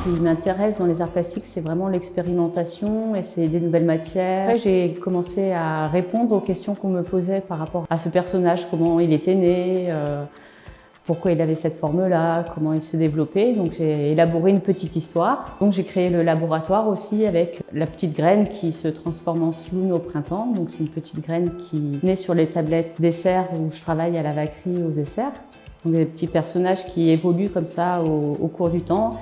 qui m'intéresse dans les arts plastiques, c'est vraiment l'expérimentation et c'est des nouvelles matières. Après, j'ai commencé à répondre aux questions qu'on me posait par rapport à ce personnage, comment il était né, pourquoi il avait cette forme-là, comment il se développait. Donc j'ai élaboré une petite histoire. Donc j'ai créé le laboratoire aussi avec la petite graine qui se transforme en Sloon au printemps. Donc c'est une petite graine qui naît sur les tablettes d'Essert où je travaille à la Vacquerie aux Essert. Donc des petits personnages qui évoluent comme ça au cours du temps.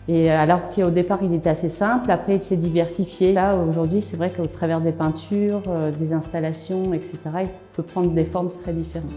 Et alors qu'au départ il était assez simple, après il s'est diversifié. Là aujourd'hui c'est vrai qu'au travers des peintures, des installations, etc., il peut prendre des formes très différentes.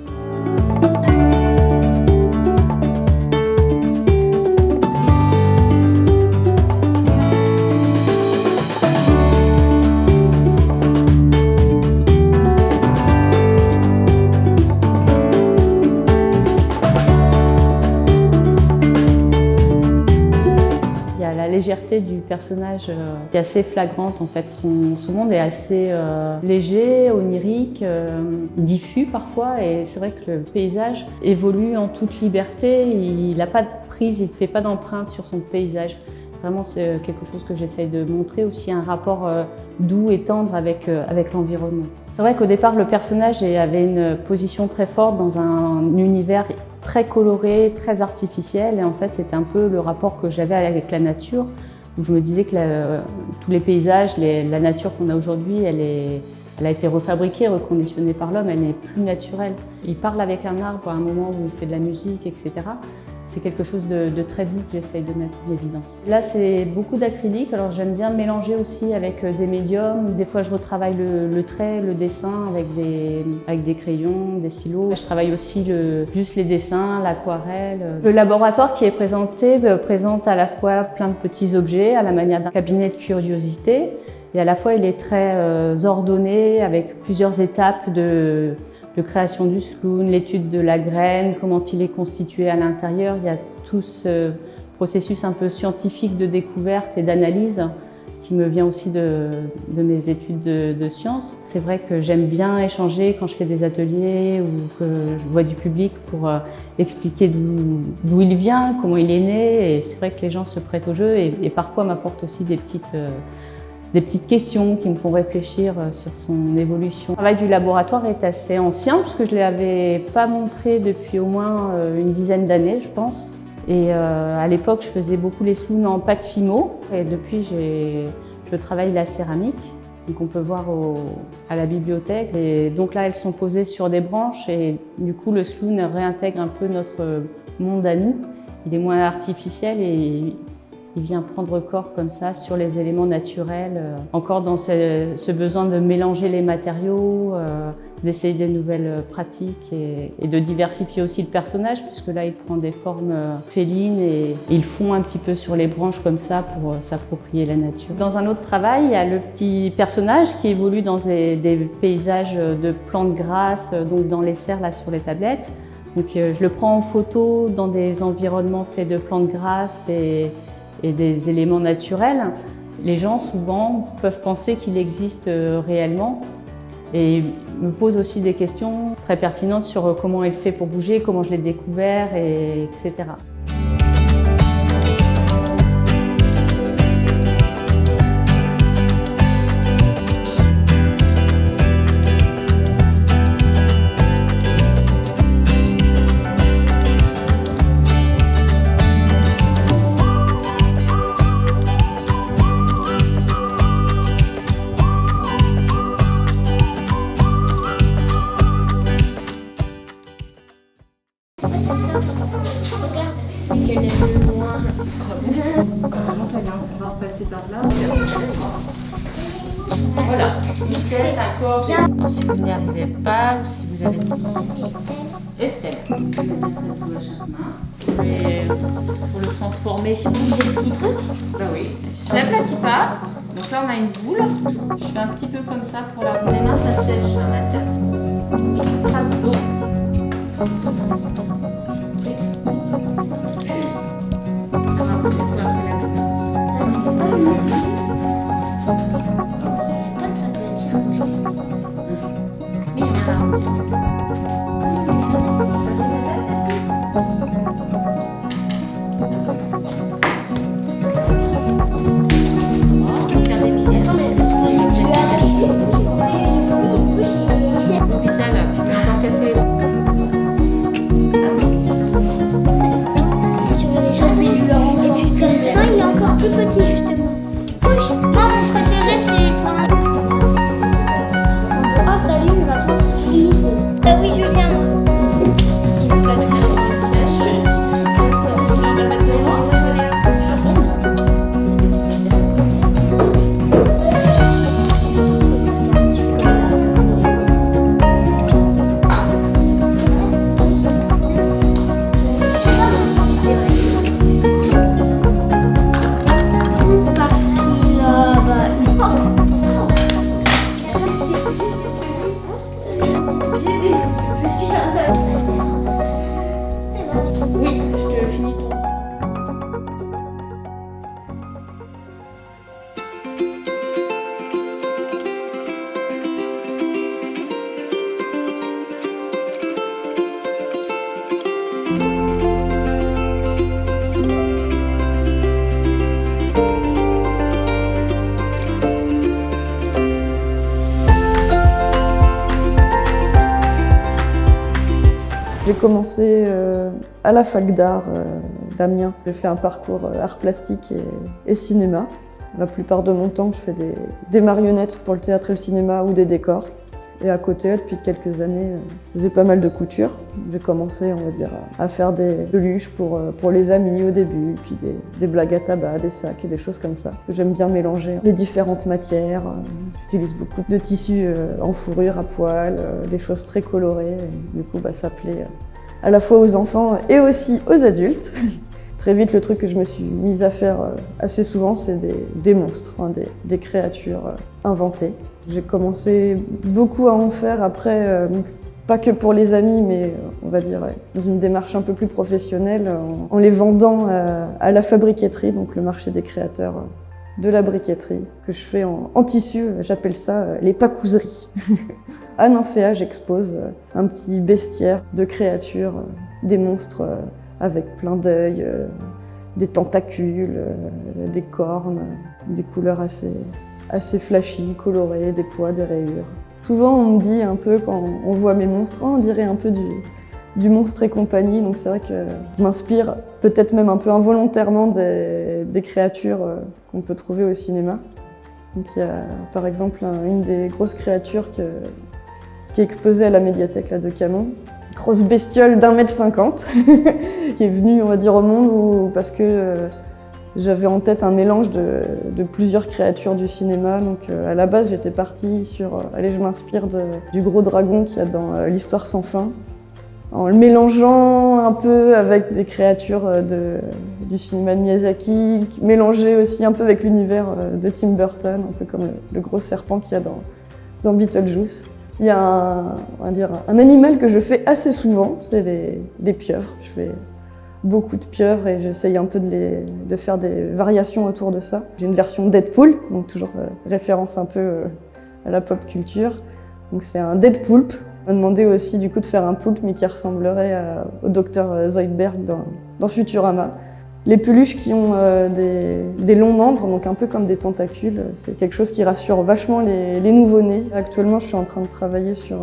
La légèreté du personnage qui est assez flagrante en fait. Son monde est assez léger, onirique, diffus parfois et c'est vrai que le paysage évolue en toute liberté. Il n'a pas de prise, il ne fait pas d'empreinte sur son paysage. Vraiment c'est quelque chose que j'essaye de montrer aussi, un rapport doux et tendre avec l'environnement. C'est vrai qu'au départ le personnage avait une position très forte dans un univers très coloré, très artificiel et en fait c'était un peu le rapport que j'avais avec la nature où je me disais que tous les paysages, la nature qu'on a aujourd'hui, elle a été refabriquée, reconditionnée par l'homme, elle n'est plus naturelle. Il parle avec un arbre à un moment où il fait de la musique, etc. C'est quelque chose de très doux que j'essaye de mettre en évidence. Là, c'est beaucoup d'acrylique, alors j'aime bien mélanger aussi avec des médiums. Des fois, je retravaille le trait, le dessin avec des crayons, des stylos. Je travaille aussi juste les dessins, l'aquarelle. Le laboratoire qui est présenté présente à la fois plein de petits objets à la manière d'un cabinet de curiosité et à la fois il est très ordonné avec plusieurs étapes de création du sloon, l'étude de la graine, comment il est constitué à l'intérieur. Il y a tout ce processus un peu scientifique de découverte et d'analyse qui me vient aussi de mes études de sciences. C'est vrai que j'aime bien échanger quand je fais des ateliers ou que je vois du public pour expliquer d'où il vient, comment il est né. Et c'est vrai que les gens se prêtent au jeu et parfois m'apportent aussi des petites questions qui me font réfléchir sur son évolution. Le travail du laboratoire est assez ancien puisque je ne l'avais pas montré depuis au moins une dizaine d'années, je pense. Et à l'époque, je faisais beaucoup les sloons en pâte Fimo et depuis, je travaille la céramique. Donc on peut voir à la bibliothèque. Et donc là, elles sont posées sur des branches et du coup, le sloon réintègre un peu notre monde à nous. Il est moins artificiel et il vient prendre corps comme ça sur les éléments naturels, encore dans ce besoin de mélanger les matériaux, d'essayer des nouvelles pratiques et de diversifier aussi le personnage puisque là il prend des formes félines et il fond un petit peu sur les branches comme ça pour s'approprier la nature. Dans un autre travail, il y a le petit personnage qui évolue dans des paysages de plantes grasses, donc dans les serres là sur les tablettes. Donc je le prends en photo dans des environnements faits de plantes grasses et des éléments naturels. Les gens souvent peuvent penser qu'il existe réellement et me posent aussi des questions très pertinentes sur comment il fait pour bouger, comment je l'ai découvert, etc. Quel est le moins? On va repasser par là. Voilà, nickel, d'accord. Si vous n'y arrivez pas ou si vous avez Estelle. Et pour le transformer, sinon des petits trucs. Bah oui. Si je n'aplatis pas, donc là on a une boule. Je fais un petit peu comme ça pour la rendre les mains, ça sèche à l'intérieur. Une trace d'eau. commencé à la fac d'art d'Amiens. J'ai fait un parcours art plastique et cinéma. La plupart de mon temps, je fais des marionnettes pour le théâtre et le cinéma ou des décors. Et à côté, depuis quelques années, je faisais pas mal de couture. J'ai commencé, on va dire, à faire des peluches pour les amis au début, puis des blagues à tabac, des sacs et des choses comme ça. J'aime bien mélanger les différentes matières. J'utilise beaucoup de tissus en fourrure, à poil, des choses très colorées. Et du coup, ça plaît à la fois aux enfants et aussi aux adultes. Très vite, le truc que je me suis mise à faire assez souvent, c'est des monstres, des créatures inventées. J'ai commencé beaucoup à en faire après, pas que pour les amis, mais on va dire dans une démarche un peu plus professionnelle, en les vendant à la fabriqueterie, donc le marché des créateurs de la briqueterie, que je fais en tissu, j'appelle ça les pacouseries. À Nymphéa, j'expose un petit bestiaire de créatures, des monstres avec plein d'œils, des tentacules, des cornes, des couleurs assez flashy, colorées, des poids, des rayures. Souvent on me dit un peu quand on voit mes monstres, on dirait un peu du Monstre et compagnie, donc c'est vrai que je m'inspire peut-être même un peu involontairement des créatures qu'on peut trouver au cinéma. Donc il y a par exemple une des grosses créatures qui est exposée à la médiathèque là, de Camon. Grosse bestiole d'1,50 m qui est venue, on va dire, au monde parce que j'avais en tête un mélange de plusieurs créatures du cinéma. Donc à la base, j'étais partie sur allez, je m'inspire du gros dragon qu'il y a dans l'Histoire sans fin, en le mélangeant un peu avec des créatures du cinéma de Miyazaki, mélangé aussi un peu avec l'univers de Tim Burton, un peu comme le gros serpent qu'il y a dans Beetlejuice. Il y a un animal que je fais assez souvent, c'est des pieuvres. Je fais beaucoup de pieuvres et j'essaye un peu de faire des variations autour de ça. J'ai une version Deadpool, donc toujours référence un peu à la pop culture. Donc c'est un Deadpoulp. On m'a demandé aussi du coup de faire un poulpe mais qui ressemblerait au docteur Zoidberg dans Futurama. Les peluches qui ont des longs membres, donc un peu comme des tentacules, c'est quelque chose qui rassure vachement les nouveau-nés. Actuellement, je suis en train de travailler sur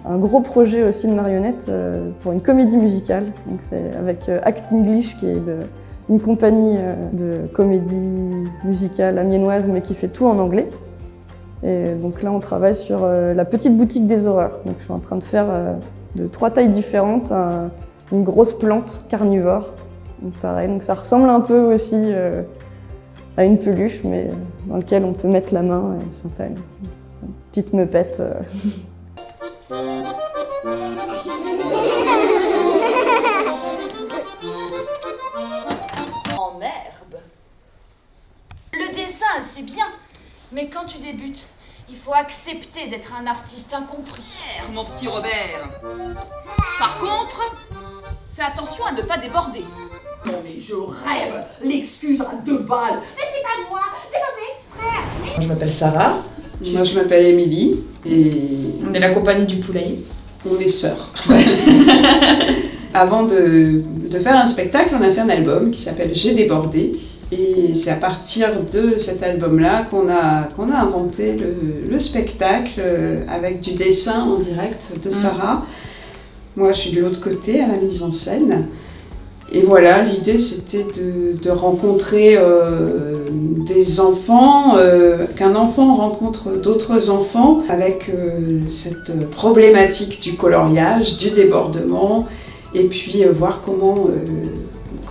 un gros projet aussi de marionnettes pour une comédie musicale. Donc c'est avec Act English, qui est une compagnie de comédie musicale amiénoise, mais qui fait tout en anglais. Et donc là, on travaille sur la petite boutique des horreurs. Donc je suis en train de faire de 3 tailles différentes, une grosse plante carnivore. Donc pareil, donc ça ressemble un peu aussi à une peluche, mais dans lequel on peut mettre la main et s'en fait une petite meupette. En herbe. Le dessin, c'est bien, mais quand tu débutes, il faut accepter d'être un artiste incompris. Mon petit Robert. Par contre, fais attention à ne pas déborder. Non mais je rêve, l'excuse à 2 balles. Mais c'est pas moi, c'est pas fait, frère. Je m'appelle Sarah. Moi je m'appelle Émilie et On est la compagnie du poulailler. on est sœurs. Avant de faire un spectacle, on a fait un album qui s'appelle J'ai débordé. Et c'est à partir de cet album-là qu'on a inventé le spectacle avec du dessin en direct de Sarah. Moi je suis de l'autre côté à la mise en scène. Et voilà, l'idée c'était de rencontrer des enfants, qu'un enfant rencontre d'autres enfants avec cette problématique du coloriage, du débordement, et puis voir comment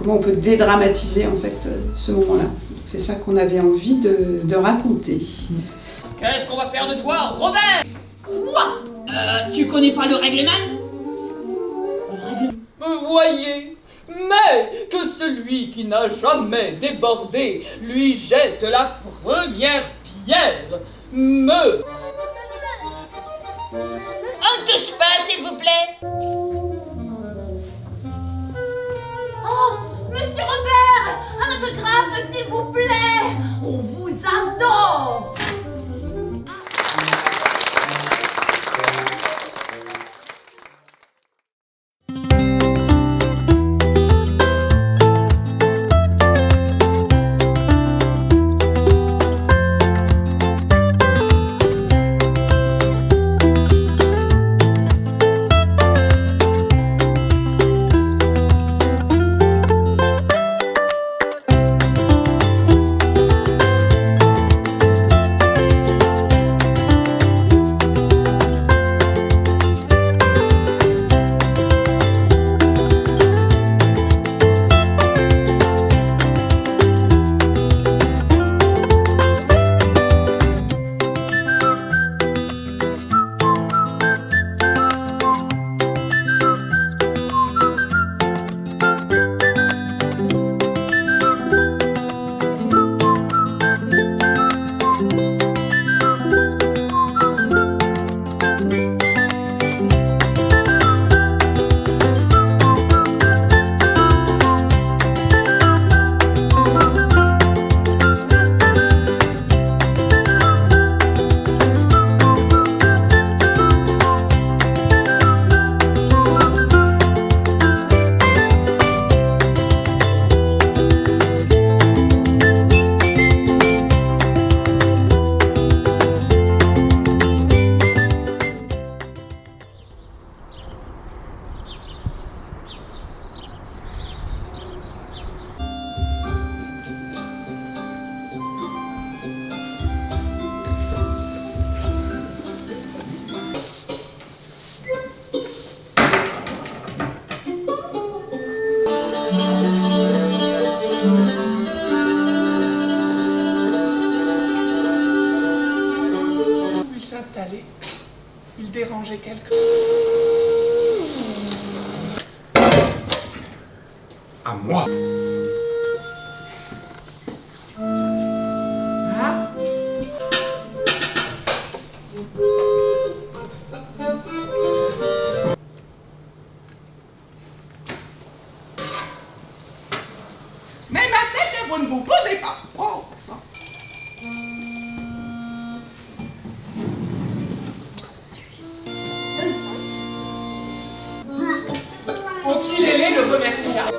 on peut dédramatiser en fait ce moment-là. C'est ça qu'on avait envie de raconter. Qu'est-ce qu'on va faire de toi, Robert? Quoi? Tu connais pas le règlement? Voyez, mais que celui qui n'a jamais débordé lui jette la première pierre. On ne touche pas, s'il vous plaît. Oh, Monsieur Robert, un autographe, s'il vous plaît. On vous adore. manger quelque... À moi. Hein? Mais ma c'est vous ne vous posez pas. Oh. Pour qui il est le commercial?